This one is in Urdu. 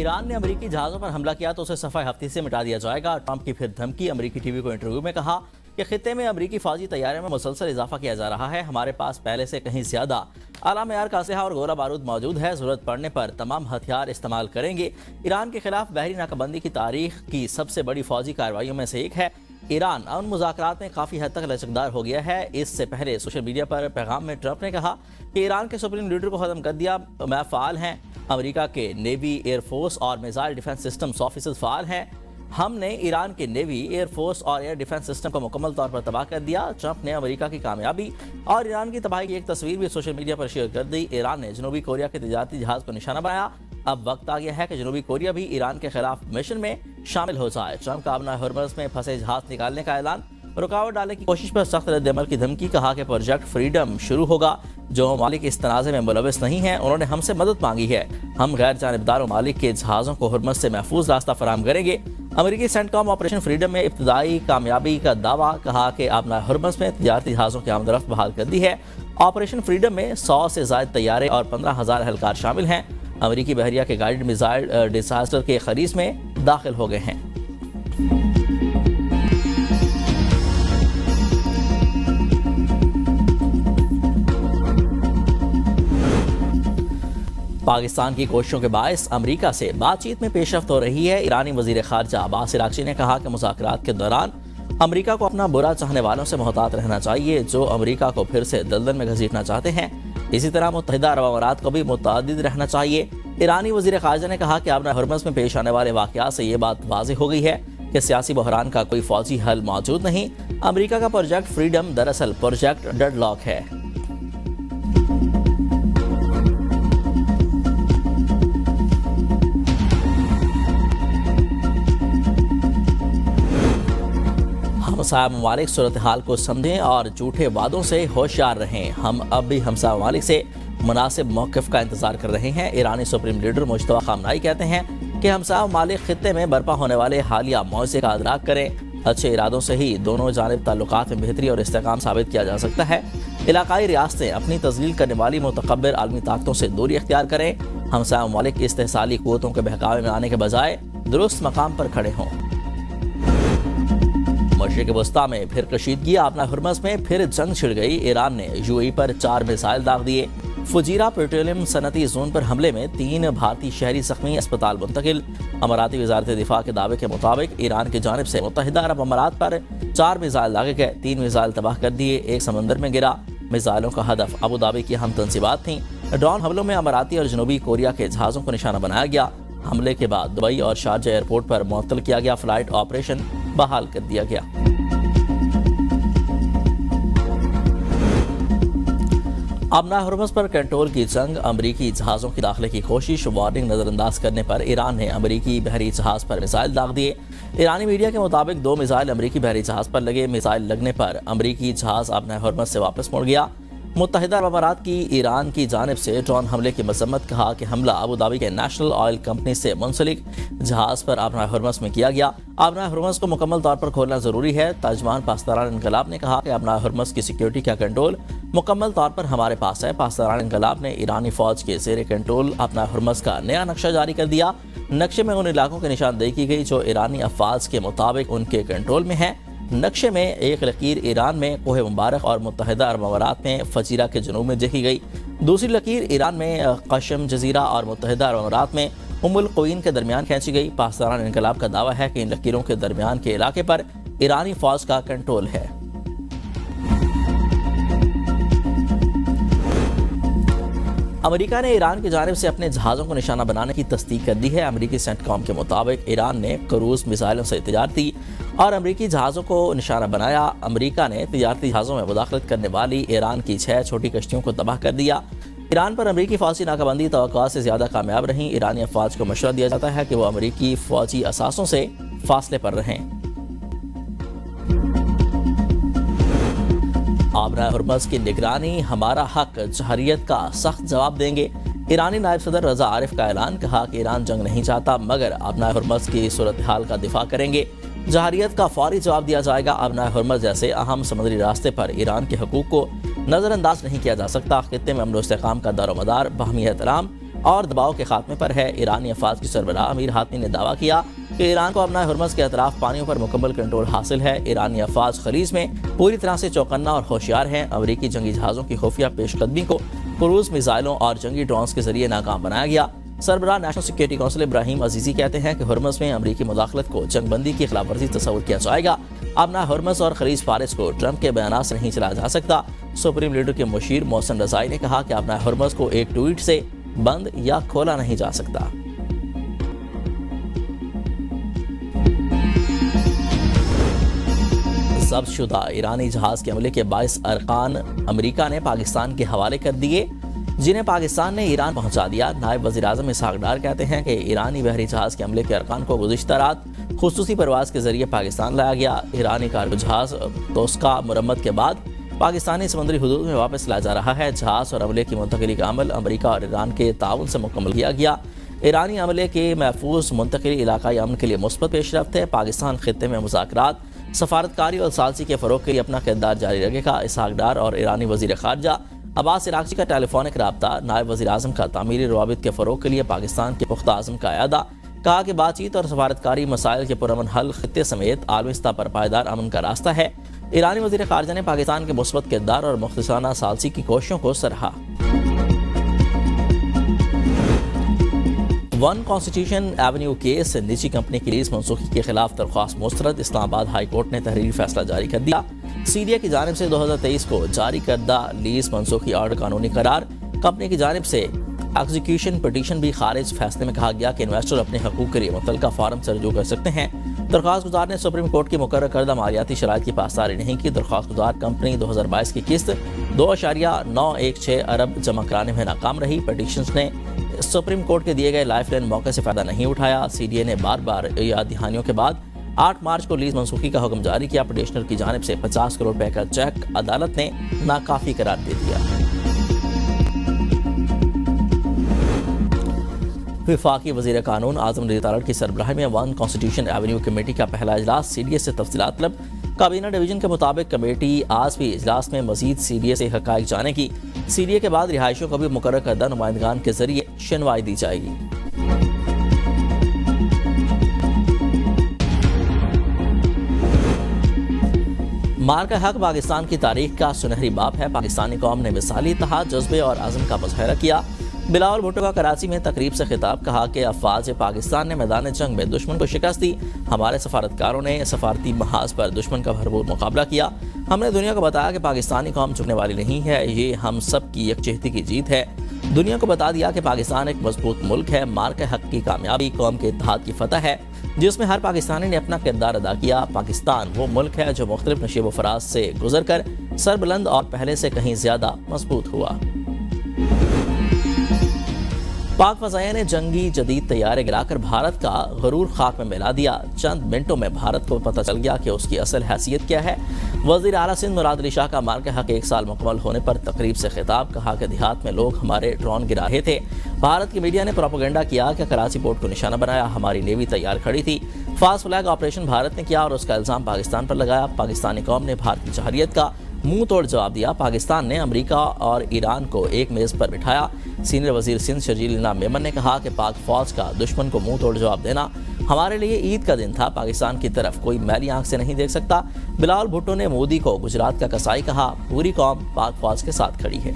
ایران نے امریکی جہازوں پر حملہ کیا تو اسے صفحہ ہفتے سے مٹا دیا جائے گا۔ ٹرمپ کی پھر دھمکی۔ امریکی ٹی وی کو انٹرویو میں کہا کہ خطے میں امریکی فوجی تیاریوں میں مسلسل اضافہ کیا جا رہا ہے۔ ہمارے پاس پہلے سے کہیں زیادہ اعلیٰ معیار کا اسلحہ اور گولہ بارود موجود ہے۔ ضرورت پڑنے پر تمام ہتھیار استعمال کریں گے۔ ایران کے خلاف بحری ناکہ بندی کی تاریخ کی سب سے بڑی فوجی کارروائیوں میں سے ایک ہے۔ ایران ان مذاکرات میں کافی حد تک لچکدار ہو گیا ہے۔ اس سے پہلے سوشل میڈیا پر پیغام میں ٹرمپ نے کہا کہ ایران کے سپریم لیڈر کو ختم کر دیا، میں فعال ہیں۔ امریکہ کے نیوی، ایئر فورس اور میزائل ڈیفنس سسٹمز آفیسرز فعال ہیں۔ ہم نے ایران کے نیوی، ایئر فورس اور ایئر ڈیفنس سسٹم کو مکمل طور پر تباہ کر دیا۔ ٹرمپ نے امریکہ کی کامیابی اور ایران کی تباہی کی ایک تصویر بھی سوشل میڈیا پر شیئر کر دی۔ ایران نے جنوبی کوریا کے تجارتی جہاز کو نشانہ بنایا۔ اب وقت آ گیا ہے کہ جنوبی کوریا بھی ایران کے خلاف مشن میں شامل ہو جائے۔ ٹرمپ کا ابنا ہرمز میں پھنسے جہاز نکالنے کا اعلان، رکاوٹ ڈالنے کی کوشش پر سخت رد عمل کی دھمکی۔ کہا کہ پروجیکٹ فریڈم شروع ہوگا۔ جو ممالک اس تنازع میں ملوث نہیں ہیں انہوں نے ہم سے مدد مانگی ہے۔ ہم غیر جانبدار ممالک کے جہازوں کو ہرمز سے محفوظ راستہ فراہم کریں گے۔ امریکی سینٹ کام آپریشن فریڈم میں ابتدائی کامیابی کا دعویٰ۔ کہا کہ ابنا ہرمز میں تجارتی جہازوں کی آمد و رفت بحال کر دی ہے۔ آپریشن فریڈم میں 100 سے زائد طیارے اور 15,000 اہلکار شامل ہیں۔ امریکی بحریہ کے گائیڈڈ میزائل ڈیزاسٹر کے خلیج میں داخل ہو گئے ہیں۔ پاکستان کی کوششوں کے باعث امریکہ سے بات چیت میں پیش رفت ہو رہی ہے۔ ایرانی وزیر خارجہ عباس عراقچی نے کہا کہ مذاکرات کے دوران امریکہ کو اپنا برا چاہنے والوں سے محتاط رہنا چاہیے جو امریکہ کو پھر سے دلدل میں گھسیٹنا چاہتے ہیں۔ اسی طرح متحدہ عرب امارات کو بھی متعدد رہنا چاہیے۔ ایرانی وزیر خارجہ نے کہا کہ ابنا ہرمز میں پیش آنے والے واقعات سے یہ بات واضح ہو گئی ہے کہ سیاسی بحران کا کوئی فوجی حل موجود نہیں۔ امریکہ کا پروجیکٹ فریڈم دراصل پروجیکٹ ڈیڈ لاک ہے۔ ہمسایہ ممالک صورتحال کو سمجھیں اور جھوٹے وعدوں سے ہوشیار رہیں۔ ہم اب بھی ہمسایہ ممالک سے مناسب موقف کا انتظار کر رہے ہیں۔ ایرانی سپریم لیڈر مجتبیٰ خامنہئی کہتے ہیں کہ ہمسایہ ممالک خطے میں برپا ہونے والے حالیہ معاوضے کا ادراک کریں۔ اچھے ارادوں سے ہی دونوں جانب تعلقات میں بہتری اور استحکام ثابت کیا جا سکتا ہے۔ علاقائی ریاستیں اپنی تذلیل کرنے والی متکبر عالمی طاقتوں سے دوری اختیار کریں۔ ہمسایہ ممالک استحصالی قوتوں کے بہکاوے میں آنے کے بجائے درست مقام پر کھڑے ہوں۔ مشرق وسطیٰ میں پھر کشیدگی۔ ابنا ہرمز میں پھر جنگ چھڑ گئی۔ ایران نے UAE پر 4 میزائل داغ دیے۔ فجیرہ پیٹرولیم صنعتی زون پر حملے میں 3 بھارتی شہری زخمی، اسپتال منتقل۔ اماراتی وزارت دفاع کے دعوے کے مطابق ایران کی جانب سے متحدہ عرب امارات پر 4 میزائل داغے گئے۔ 3 میزائل تباہ کر دیے، ایک سمندر میں گرا۔ میزائلوں کا ہدف ابوظہبی کی اہم تنصیبات تھیں۔ ڈرون حملوں میں اماراتی اور جنوبی کوریا کے جہازوں کو نشانہ بنایا گیا۔ حملے کے بعد دبئی اور شارجہ ایئرپورٹ پر معطل کیا گیا فلائٹ آپریشن بحال کر دیا گیا۔ ابنا ہرمز پر کنٹرول کی جنگ، امریکی جہازوں کی داخلے کی کوشش، وارننگ نظر انداز کرنے پر ایران نے امریکی بحری جہاز پر میزائل داغ دیے۔ ایرانی میڈیا کے مطابق 2 میزائل امریکی بحری جہاز پر لگے۔ میزائل لگنے پر امریکی جہاز ابنا ہرمز سے واپس مڑ گیا۔ متحدہ عرب امارات کی ایران کی جانب سے ڈرون حملے کی مذمت۔ کہا کہ حملہ ابوظہبی کے نیشنل آئل کمپنی سے منسلک جہاز پر ابنا ہرمز میں کیا گیا۔ ابنا ہرمز کو مکمل طور پر کھولنا ضروری ہے۔ ترجمان پاسداران انقلاب نے کہا کہ ابنا ہرمز کی سیکیورٹی کا کنٹرول مکمل طور پر ہمارے پاس ہے۔ پاسداران انقلاب نے ایرانی فوج کے زیر کنٹرول ابنا ہرمز کا نیا نقشہ جاری کر دیا۔ نقشے میں ان علاقوں کی نشاندہی کی گئی جو ایرانی افواج کے مطابق ان کے کنٹرول میں ہیں۔ نقشے میں ایک لکیر ایران میں کوہ مبارک اور متحدہ عرب امارات میں فجیرہ کے جنوب میں دیکھی گئی۔ دوسری لکیر ایران میں قشم جزیرہ اور متحدہ عرب امارات میں القوین کے درمیان کھینچی گئی۔ پاسداران انقلاب کا دعویٰ ہے کہ ان لکیروں کے درمیان کے علاقے پر ایرانی فوج کا کنٹرول ہے۔ امریکہ نے ایران کی جانب سے اپنے جہازوں کو نشانہ بنانے کی تصدیق کر دی ہے۔ امریکی سینٹ کام کے مطابق ایران نے کروز میزائلوں سے تجارتی اور امریکی جہازوں کو نشانہ بنایا۔ امریکہ نے تجارتی جہازوں میں مداخلت کرنے والی ایران کی 6 چھوٹی کشتیوں کو تباہ کر دیا۔ ایران پر امریکی فوجی ناکہ بندی توقعات سے زیادہ کامیاب رہیں۔ ایرانی افواج کو مشورہ دیا جاتا ہے کہ وہ امریکی فوجی اثاثوں سے فاصلے پر رہیں۔ ابنا ہرمز کی نگرانی ہمارا حق، جمہوریت کا سخت جواب دیں گے۔ ایرانی نائب صدر رضا عارف کا اعلان۔ کہا کہ ایران جنگ نہیں چاہتا مگر ابنا ہرمز کی صورتحال کا دفاع کریں گے۔ جمہوریت کا فوری جواب دیا جائے گا۔ ابنا ہرمز جیسے اہم سمندری راستے پر ایران کے حقوق کو نظر انداز نہیں کیا جا سکتا۔ خطے میں امن و استحکام کا دار و مدار باہمی احترام اور دباؤ کے خاتمے پر ہے۔ ایرانی افواج کی سربراہ امیر حاتمی نے دعویٰ کیا کہ ایران کو اپنا ہرمز کے اطراف پانیوں پر مکمل کنٹرول حاصل ہے۔ ایرانی افواج خلیج میں پوری طرح سے چوکنا اور ہوشیار ہیں۔ امریکی جنگی جہازوں کی خفیہ پیش قدمی کو کروز میزائلوں اور جنگی ڈرونز کے ذریعے ناکام بنایا گیا۔ سربراہ نیشنل سیکورٹی کونسل ابراہیم عزیزی کہتے ہیں کہ ہرمز میں امریکی مداخلت کو جنگ بندی کی خلاف ورزی تصور کیا جائے گا۔ اب نہ ہرمز اور خلیج فارس کو ٹرمپ کے بیانات سے نہیں چلایا جا سکتا۔ سپریم لیڈر کے مشیر محسن رضائی نے کہا کہ اپنا ہرمز کو ایک ٹویٹ سے بند یا کھولا نہیں جا سکتا۔ ضبط شدہ ایرانی جہاز کے حملے کے 22 ارکان امریکہ نے پاکستان کے حوالے کر دیے، جنہیں پاکستان نے ایران پہنچا دیا۔ نائب وزیر اعظم اسحاق ڈار کہتے ہیں کہ ایرانی بحری جہاز کے حملے کے ارکان کو گزشتہ رات خصوصی پرواز کے ذریعے پاکستان لایا گیا۔ ایرانی کارگو جہاز توسکا مرمت کے بعد پاکستانی سمندری حدود میں واپس لایا جا رہا ہے۔ جہاز اور عملے کی منتقلی کا عمل امریکہ اور ایران کے تعاون سے مکمل کیا گیا۔ ایرانی عملے کے محفوظ منتقلی علاقائی امن کے لیے مثبت پیش رفت ہے۔ پاکستان خطے میں مذاکرات، سفارتکاری اور ثالثی کے فروغ کے لیے اپنا کردار جاری رکھے گا۔ اسحاق ڈار اور ایرانی وزیر خارجہ عباس عراقچی کا ٹیلی فونک رابطہ، نائب وزیر اعظم کا تعمیری روابط کے فروغ کے لیے پاکستان کے پختہ عزم کا اعادہ۔ کہا کہ بات چیت اور سفارتکاری مسائل کے پرامن حل خطے سمیت عالمی سطح پر پائیدار امن کا راستہ ہے۔ ایرانی وزیر خارجہ نے پاکستان کے مثبت کردار اور مخلصانہ ثالثی کی کوششوں کو سراہا۔ ون کانسٹیٹیوشن ایونیو کیس نجی کمپنی کی لیز منسوخی کے خلاف درخواست مسترد۔ اسلام آباد ہائی کورٹ نے تحریری فیصلہ جاری کر دیا۔ سی ڈی اے کی جانب سے 2023 کو جاری کردہ لیز منسوخی آرڈر قانونی قرار۔ کمپنی کی جانب سے ایگزیکیوشن پٹیشن بھی خارج۔ فیصلے میں کہا گیا کہ انویسٹر اپنے حقوق کے لیے متعلقہ فارم سے رجوع کر سکتے ہیں۔ درخواست گزار نے سپریم کورٹ کی مقرر کردہ مالیاتی شرائط کی پاسداری نہیں کی۔ درخواست گزار کمپنی 2022 کی قسط 2.916 ارب جمع کرانے میں ناکام رہی۔ پٹیشنز نے سپریم کورٹ کے دیے گئے لائف لائن موقع سے فائدہ نہیں اٹھایا۔ سی ڈی اے نے بار بار یاد دہانیوں کے بعد 8 مارچ کو لیز منسوخی کا حکم جاری کیا۔ پٹیشنر کی جانب سے 50 کروڑ روپے کا چیک عدالت نے ناکافی قرار دے دیا۔ وفاقی وزیر قانون اعظم نذیر تالڑ کی سربراہی میں ون کانسٹیٹیوشن ایونیو کمیٹی کا پہلا اجلاس۔ سی ڈی اے سے تفصیلات طلب۔ کابینہ ڈویژن کے مطابق کمیٹی آج بھی اجلاس میں مزید سی ڈی اے سے حقائق جانے کی۔ سی ڈی اے کے بعد رہائشیوں کو بھی مقرر کردہ نمائندگان کے ذریعے شنوائی دی جائے گی۔ مارکہ حق پاکستان کی تاریخ کا سنہری باب ہے۔ پاکستانی قوم نے مثالی اتحاد، جذبے اور عزم کا مظاہرہ کیا۔ بلاول بھٹو کا کراچی میں تقریب سے خطاب۔ کہا کہ افواج پاکستان نے میدان جنگ میں دشمن کو شکست دی۔ ہمارے سفارتکاروں نے سفارتی محاذ پر دشمن کا بھرپور مقابلہ کیا۔ ہم نے دنیا کو بتایا کہ پاکستانی قوم جھکنے والی نہیں ہے، یہ ہم سب کی یکجہتی کی جیت ہے۔ دنیا کو بتا دیا کہ پاکستان ایک مضبوط ملک ہے۔ مارکہ حق کی کامیابی قوم کے اتحاد کی فتح ہے، جس میں ہر پاکستانی نے اپنا کردار ادا کیا۔ پاکستان وہ ملک ہے جو مختلف نشیب و فراز سے گزر کر سربلند اور پہلے سے کہیں زیادہ مضبوط ہوا۔ پاک فضائیہ نے جنگی جدید طیارے گرا کر بھارت کا غرور خاک میں ملا دیا۔ چند منٹوں میں بھارت کو پتہ چل گیا کہ اس کی اصل حیثیت کیا ہے۔ وزیر اعلیٰ سندھ مراد علی شاہ کا مارکہ حق 1 سال مکمل ہونے پر تقریب سے خطاب۔ کہا کہ دیہات میں لوگ ہمارے ڈرون گرا رہے تھے۔ بھارت کی میڈیا نے پروپیگنڈا کیا کہ کراچی پورٹ کو نشانہ بنایا، ہماری نیوی تیار کھڑی تھی۔ فاسٹ فلیگ آپریشن بھارت نے کیا اور اس کا الزام پاکستان پر لگایا۔ پاکستانی قوم نے بھارت کی جارحیت کا منہ توڑ جواب دیا۔ پاکستان نے امریکہ اور ایران کو ایک میز پر بٹھایا۔ سینئر وزیر سندھ شرجیل انعام میمن نے کہا کہ پاک فوج کا دشمن کو منہ توڑ جواب دینا ہمارے لیے عید کا دن تھا۔ پاکستان کی طرف کوئی میلی آنکھ سے نہیں دیکھ سکتا۔ بلاول بھٹو نے مودی کو گجرات کا کسائی کہا۔ پوری قوم پاک فوج کے ساتھ کھڑی ہے۔